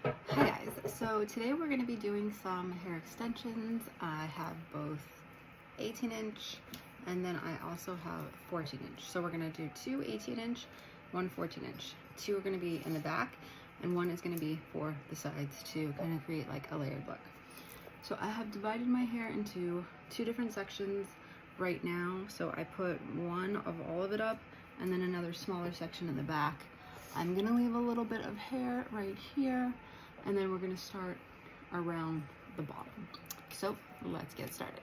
Hi guys, so today we're going to be doing some hair extensions. I have both 18-inch and then I also have 14-inch. So we're going to do two 18-inch, one 14-inch. Two are going to be in the back and one is going to be for the sides to kind of create like a layered look. So I have divided my hair into two different sections right now. So I put one of all of it up and then another smaller section in the back. I'm going to leave a little bit of hair right here, and then we're going to start around the bottom. So let's get started.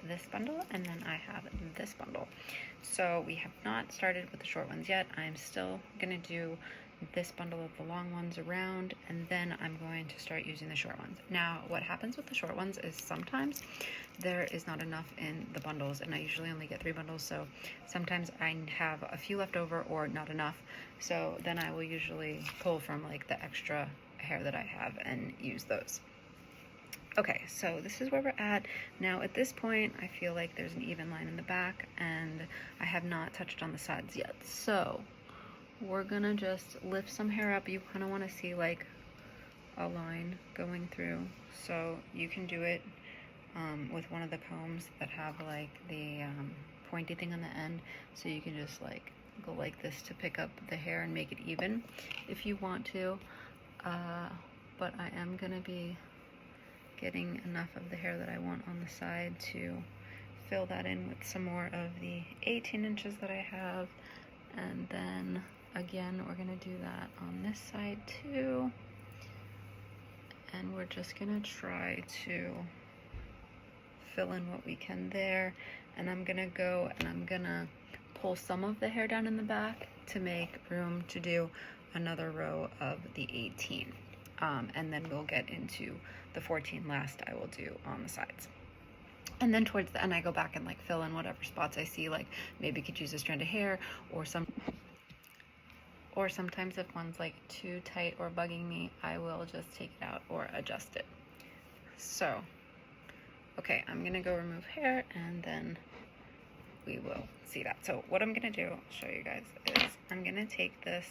This bundle and then I have this bundle. So we have not started with the short ones yet. I'm still gonna do this bundle of the long ones around, and then I'm going to start using the short ones. Now what happens with the short ones is sometimes there is not enough in the bundles, and I usually only get 3 bundles, so sometimes I have a few left over or not enough, so then I will usually pull from like the extra hair that I have and use those. Okay, so this is where we're at. Now at this point, I feel like there's an even line in the back and I have not touched on the sides yet. So we're gonna just lift some hair up. You kind of want to see like a line going through. So you can do it with one of the combs that have like the pointy thing on the end. So you can just like go like this to pick up the hair and make it even if you want to. But I am gonna be getting enough of the hair that I want on the side to fill that in with some more of the 18 inches that I have. And then again, we're gonna do that on this side too. And we're just gonna try to fill in what we can there. And I'm gonna go and I'm gonna pull some of the hair down in the back to make room to do another row of the 18. And then we'll get into the 14 last I will do on the sides. And then towards the end, I go back and like fill in whatever spots I see, like maybe could use a strand of hair, or sometimes if one's like too tight or bugging me, I will just take it out or adjust it. So, okay, I'm gonna go remove hair and then we will see that. So what I'm gonna do, I'll show you guys, is I'm gonna take this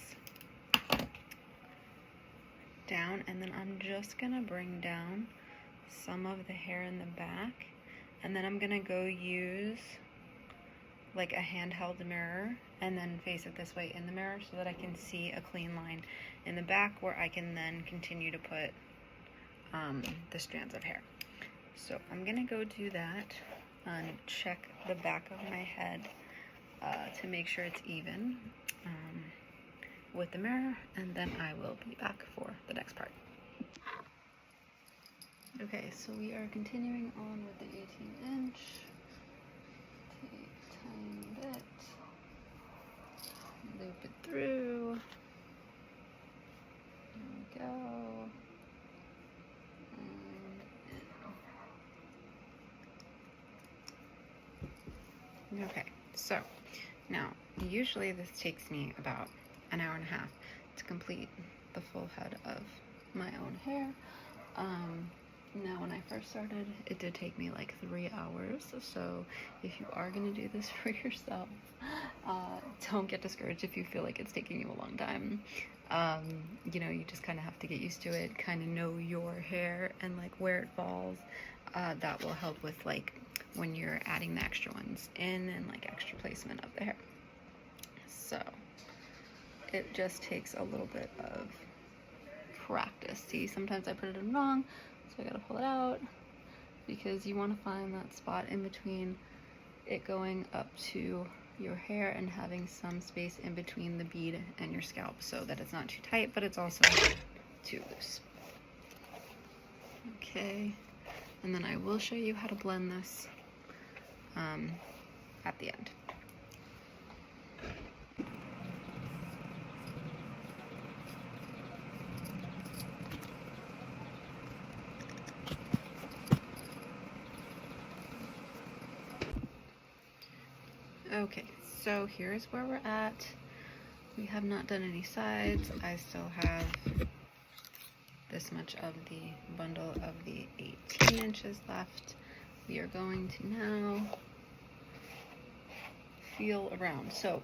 down and then I'm just gonna bring down some of the hair in the back, and then I'm gonna go use like a handheld mirror and then face it this way in the mirror so that I can see a clean line in the back where I can then continue to put the strands of hair. So I'm gonna go do that and check the back of my head to make sure it's even with the mirror, and then I will be back for the next part. Okay, so we are continuing on with the 18-inch. Take a tiny bit, loop it through. There we go. And okay, so now usually this takes me about an hour and a half to complete the full head of my own hair. Now when I first started, it did take me like 3 hours, so if you are going to do this for yourself, don't get discouraged if you feel like it's taking you a long time. You know, you just kind of have to get used to it, kind of know your hair and like where it falls. That will help with like when you're adding the extra ones in and like extra placement of the hair. So it just takes a little bit of practice. See, sometimes I put it in wrong, so I gotta pull it out, because you want to find that spot in between it going up to your hair and having some space in between the bead and your scalp so that it's not too tight, but it's also too loose. Okay, and then I will show you how to blend this at the end. Okay, so here's where we're at. We have not done any sides. I still have this much of the bundle of the 18 inches left. We are going to now feel around. So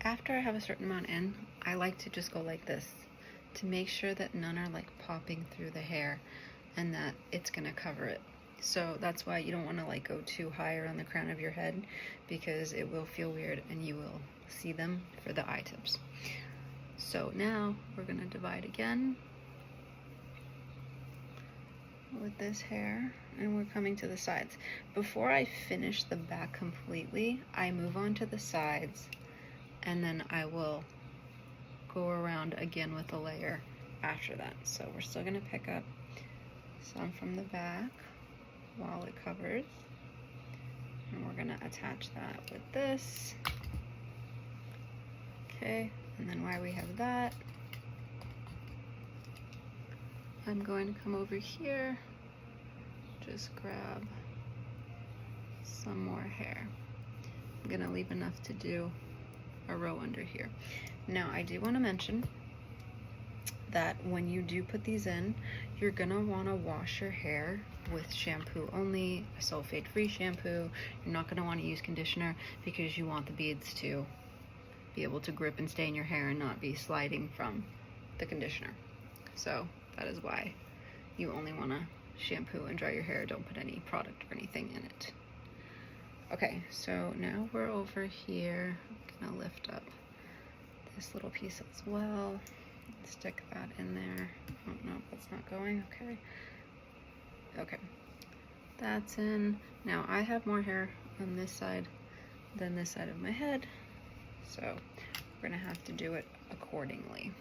after I have a certain amount in, I like to just go like this to make sure that none are like popping through the hair and that it's gonna cover it. So that's why you don't want to like go too high around the crown of your head, because it will feel weird and you will see them for the eye tips. So now we're gonna divide again with this hair, and we're coming to the sides. Before I finish the back completely, I move on to the sides, and then I will go around again with a layer after that. So we're still gonna pick up some from the back while it covers, and we're gonna attach that with this. Okay, and then while we have that, I'm going to come over here, just grab some more hair. I'm gonna leave enough to do a row under here. Now I do want to mention that when you do put these in, you're gonna want to wash your hair with shampoo only, a sulfate-free shampoo. You're not gonna want to use conditioner, because you want the beads to be able to grip and stay in your hair and not be sliding from the conditioner. So that is why you only want to shampoo and dry your hair. Don't put any product or anything in it. Okay, so now we're over here. I'm gonna lift up this little piece as well. Stick that in there. Oh no, that's not going. Okay, Okay, that's in. Now I have more hair on this side than this side of my head, so we're gonna have to do it accordingly.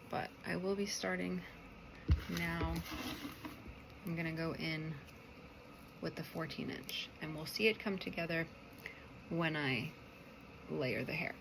But I will be starting now. I'm gonna go in with the 14-inch, and we'll see it come together when I layer the hair.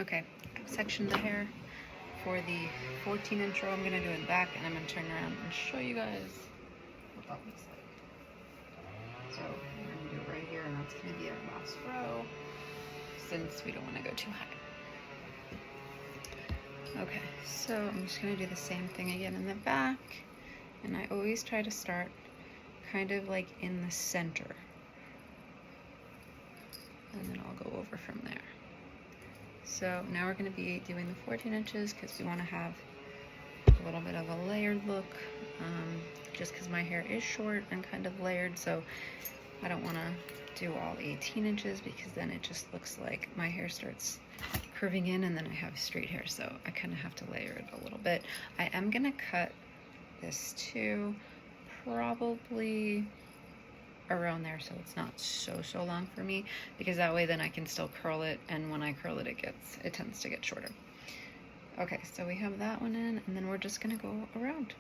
Okay, I've sectioned the hair for the 14-inch row. I'm going to do it back, and I'm going to turn around and show you guys what that looks like. So I'm going to do it right here, and that's going to be our last row, since we don't want to go too high. Okay, so I'm just going to do the same thing again in the back, and I always try to start kind of like in the center, and then I'll go over from there. So now we're going to be doing the 14 inches because we want to have a little bit of a layered look, just because my hair is short and kind of layered, so I don't want to do all 18 inches because then it just looks like my hair starts curving in and then I have straight hair, so I kind of have to layer it a little bit. I am going to cut this too, probably around there, so it's not so long for me, because that way then I can still curl it, and when I curl it, it tends to get shorter. Okay, so we have that one in, and then we're just gonna go around.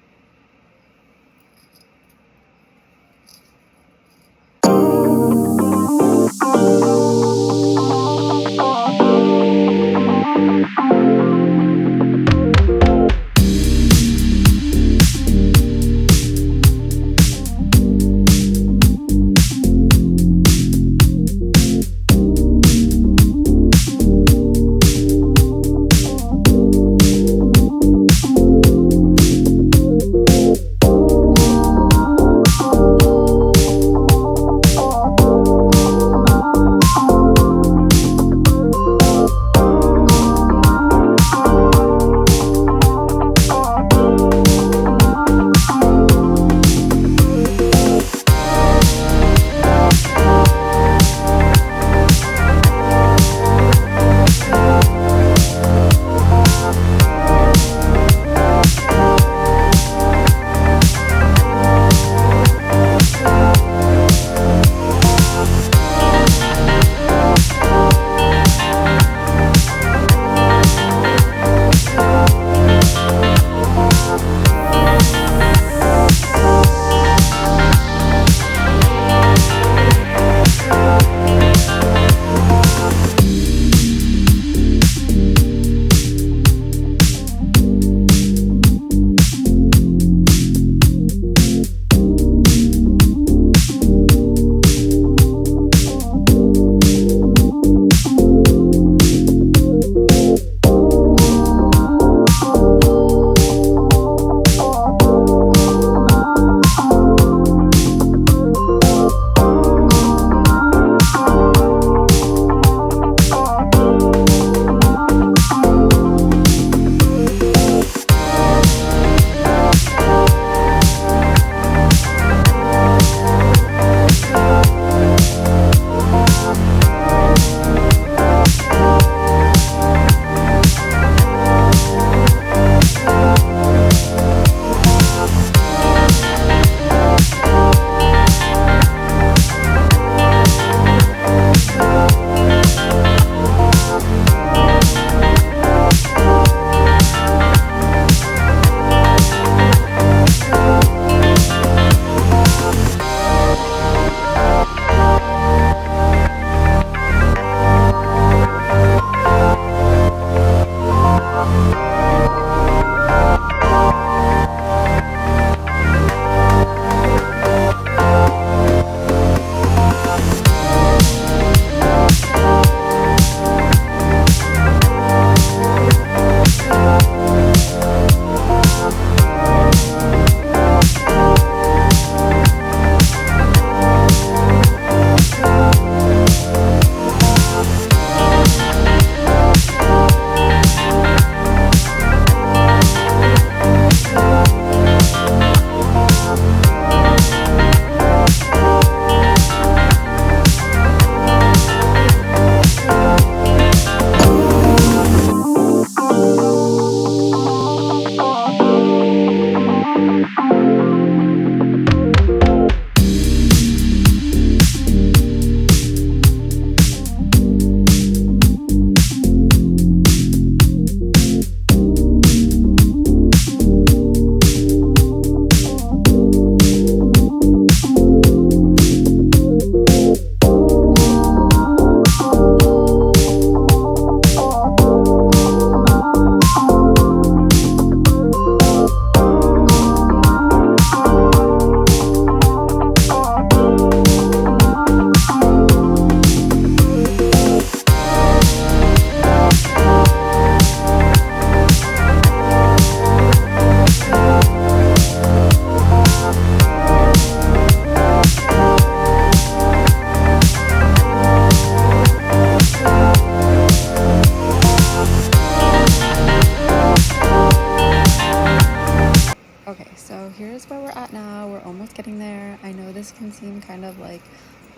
like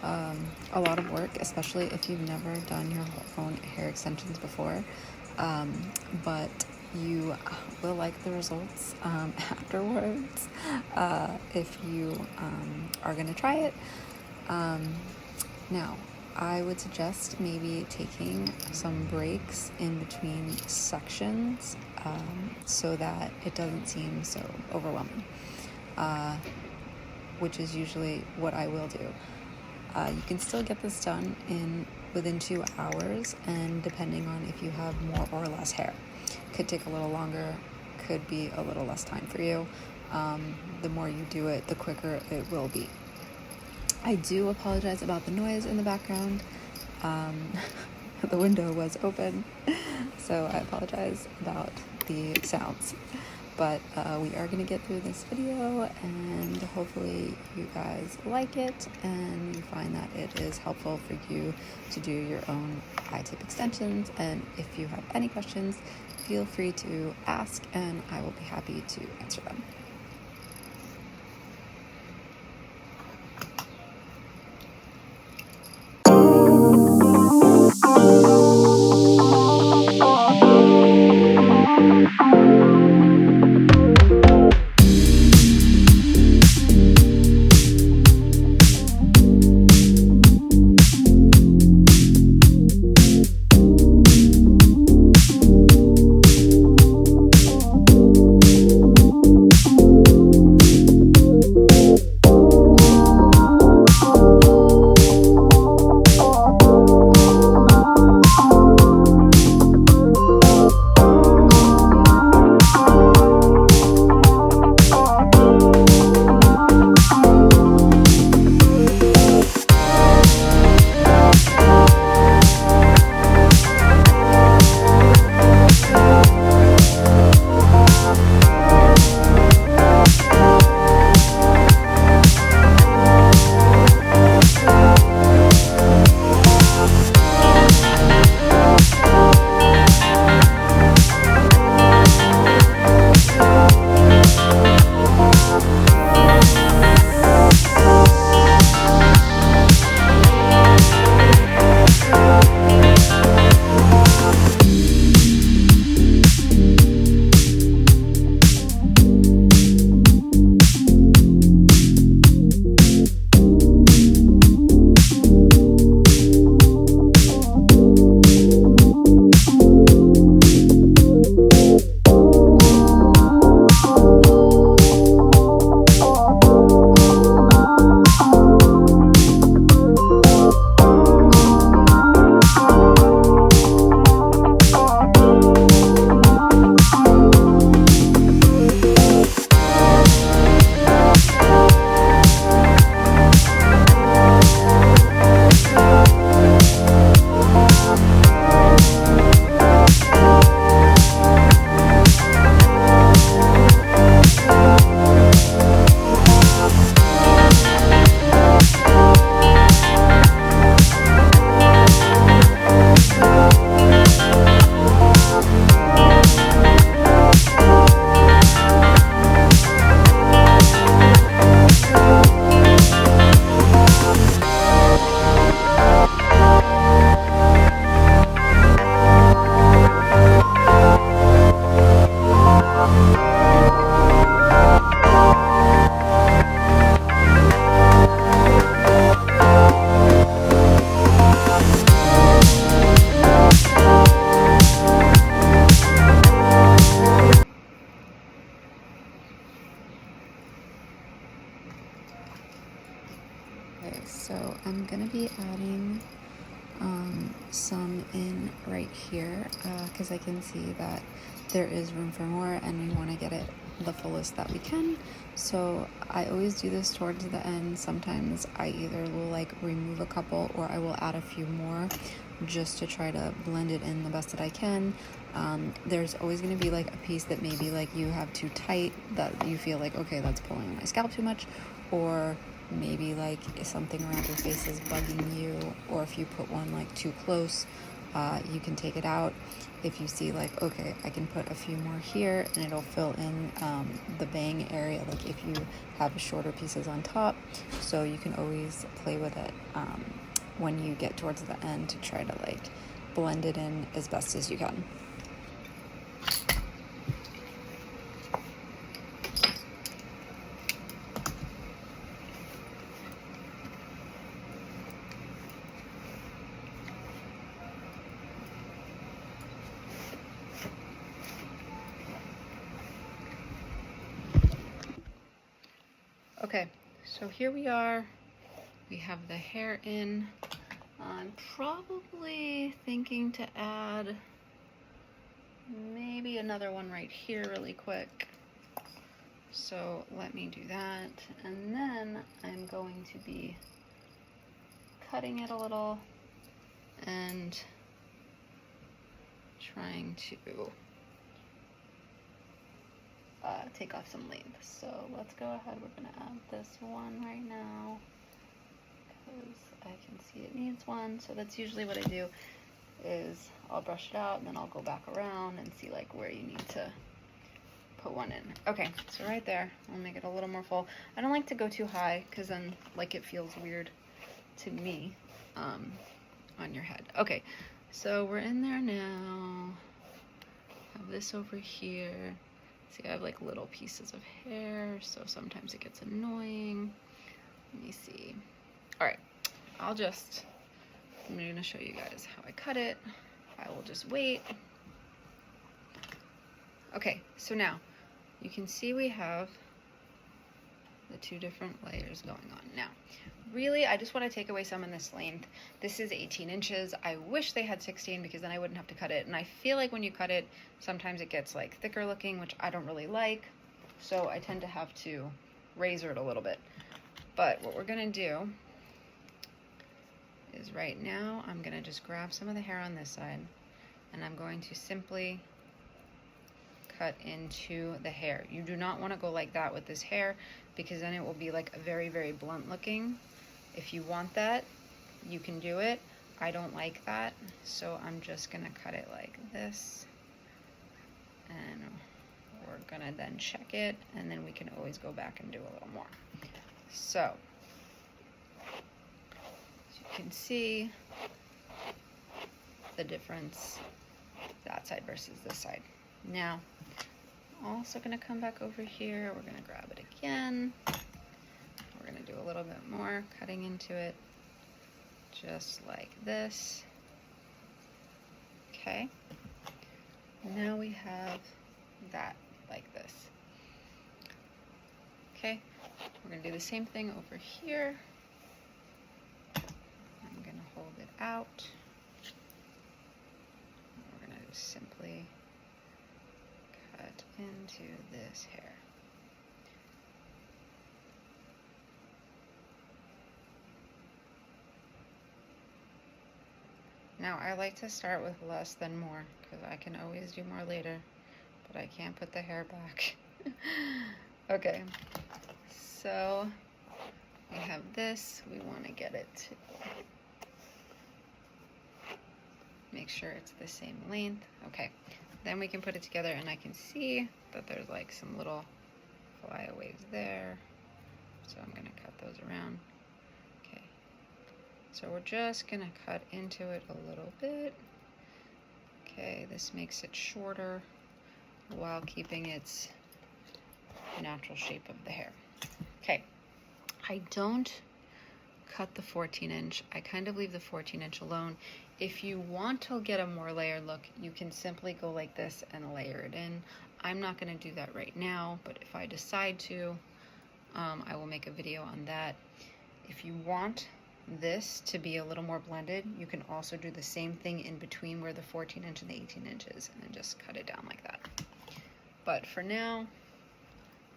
a lot of work, especially if you've never done your own hair extensions before, but you will like the results afterwards if you are going to try it. Now, I would suggest maybe taking some breaks in between sections so that it doesn't seem so overwhelming, which is usually what I will do. You can still get this done within 2 hours, and depending on if you have more or less hair, could take a little longer, could be a little less time for you. The more you do it, the quicker it will be. I do apologize about the noise in the background. The window was open, so I apologize about the sounds. But we are going to get through this video, and hopefully you guys like it and you find that it is helpful for you to do your own I-tip extensions. And if you have any questions, feel free to ask and I will be happy to answer them. Okay, so I'm gonna be adding some in right here because I can see that there is room for more and we want to get it the fullest that we can. So I always do this towards the end. Sometimes I either will like remove a couple or I will add a few more just to try to blend it in the best that I can. There's always going to be like a piece that maybe like you have too tight that you feel like, okay, that's pulling on my scalp too much, or maybe like something around your face is bugging you, or if you put one like too close, you can take it out if you see like, okay, I can put a few more here and it'll fill in the bang area, like if you have shorter pieces on top. So you can always play with it when you get towards the end to try to like blend it in as best as you can. Okay, so here we are. We have the hair in. I'm probably thinking to add maybe another one right here really quick. So let me do that. And then I'm going to be cutting it a little and trying to take off some length. So let's go ahead. We're going to add this one right now because I can see it needs one. So that's usually what I do, is I'll brush it out and then I'll go back around and see like where you need to put one in. Okay, so right there, I'll make it a little more full. I don't like to go too high because then like it feels weird to me on your head. Okay, so we're in there now. Have this over here. See, I have like little pieces of hair, so sometimes it gets annoying. Let me see. All right, I'm gonna show you guys how I cut it. I will just wait. Okay, so now you can see we have the two different layers going on. Now, really, I just want to take away some in this length. This is 18 inches. I wish they had 16 because then I wouldn't have to cut it. And I feel like when you cut it, sometimes it gets like thicker looking, which I don't really like. So I tend to have to razor it a little bit. But what we're gonna do is right now, I'm gonna just grab some of the hair on this side and I'm going to simply cut into the hair. You do not want to go like that with this hair because then it will be like a very, very blunt looking. If you want that, you can do it. I don't like that, so I'm just gonna cut it like this. And we're gonna then check it, and then we can always go back and do a little more. So, as you can see the difference, that side versus this side. Now, also gonna come back over here. We're gonna grab it again. We're gonna do a little bit more cutting into it, just like this. Okay. Now we have that like this. Okay. We're gonna do the same thing over here. I'm gonna hold it out. We're gonna just simply cut into this hair. Now I like to start with less than more because I can always do more later, but I can't put the hair back. Okay, so we have this. We want to get it to make sure it's the same length. Okay, then we can put it together and I can see that there's like some little flyaways there. So I'm gonna cut those around. Okay, so we're just gonna cut into it a little bit. Okay, this makes it shorter while keeping its natural shape of the hair. Okay, I don't cut the 14-inch. I kind of leave the 14-inch alone. If you want to get a more layered look, you can simply go like this and layer it in. I'm not going to do that right now, but if I decide to, I will make a video on that. If you want this to be a little more blended, you can also do the same thing in between where the 14-inch and the 18 inches and then just cut it down like that. But for now,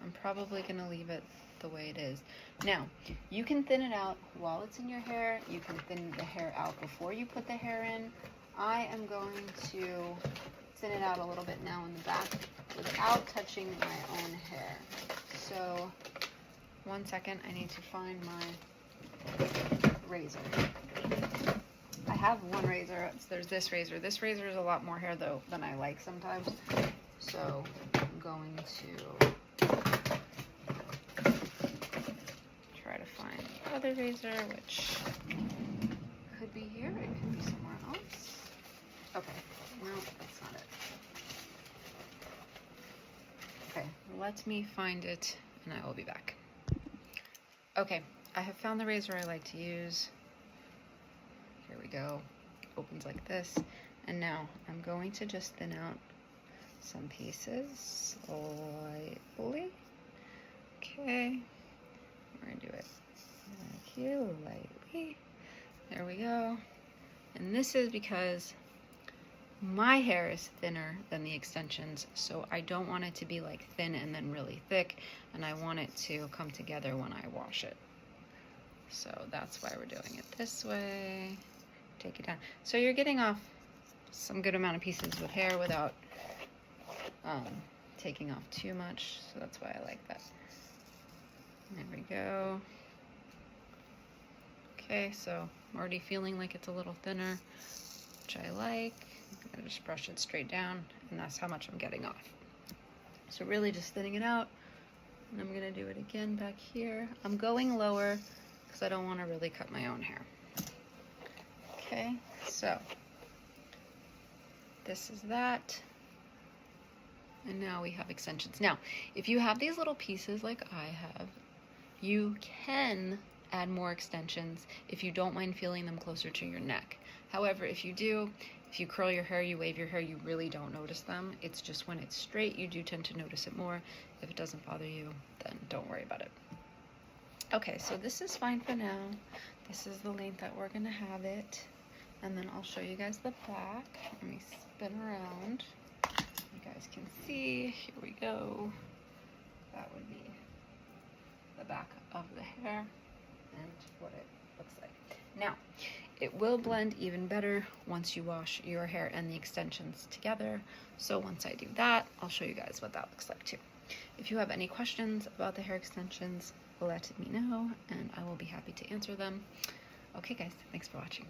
I'm probably going to leave it the way it is. Now, you can thin it out while it's in your hair. You can thin the hair out before you put the hair in. I am going to thin it out a little bit now in the back without touching my own hair. So, 1 second, I need to find my razor. I have one razor. There's this razor. This razor is a lot more hair though than I like sometimes. So I'm going to try to find the other razor, which could be here. It could be somewhere else. Okay, no, that's not it. Okay, let me find it and I will be back. Okay, I have found the razor I like to use. Here we go. Opens like this. And now I'm going to just thin out some pieces lightly. Okay, we're gonna do it like you, lightly. There we go. And this is because my hair is thinner than the extensions, so I don't want it to be like thin and then really thick, and I want it to come together when I wash it. So that's why we're doing it this way. Take it down. So you're getting off some good amount of pieces with hair without taking off too much, so that's why I like that. There we go. Okay, so I'm already feeling like it's a little thinner, which I like. I'm gonna just brush it straight down, and that's how much I'm getting off. So really just thinning it out, and I'm gonna do it again back here. I'm going lower because I don't want to really cut my own hair. Okay, so this is that. And now we have extensions. Now, if you have these little pieces like I have, you can add more extensions if you don't mind feeling them closer to your neck. However, if you do, if you curl your hair, you wave your hair, you really don't notice them. It's just when it's straight, you do tend to notice it more. If it doesn't bother you, then don't worry about it. Okay, so this is fine for now. This is the length that we're gonna have it. And then I'll show you guys the back. Let me spin around. You guys can see, here we go. That would be the back of the hair and what it looks like. Now, it will blend even better once you wash your hair and the extensions together. So once I do that, I'll show you guys what that looks like too. If you have any questions about the hair extensions, let me know and I will be happy to answer them. Okay guys, thanks for watching.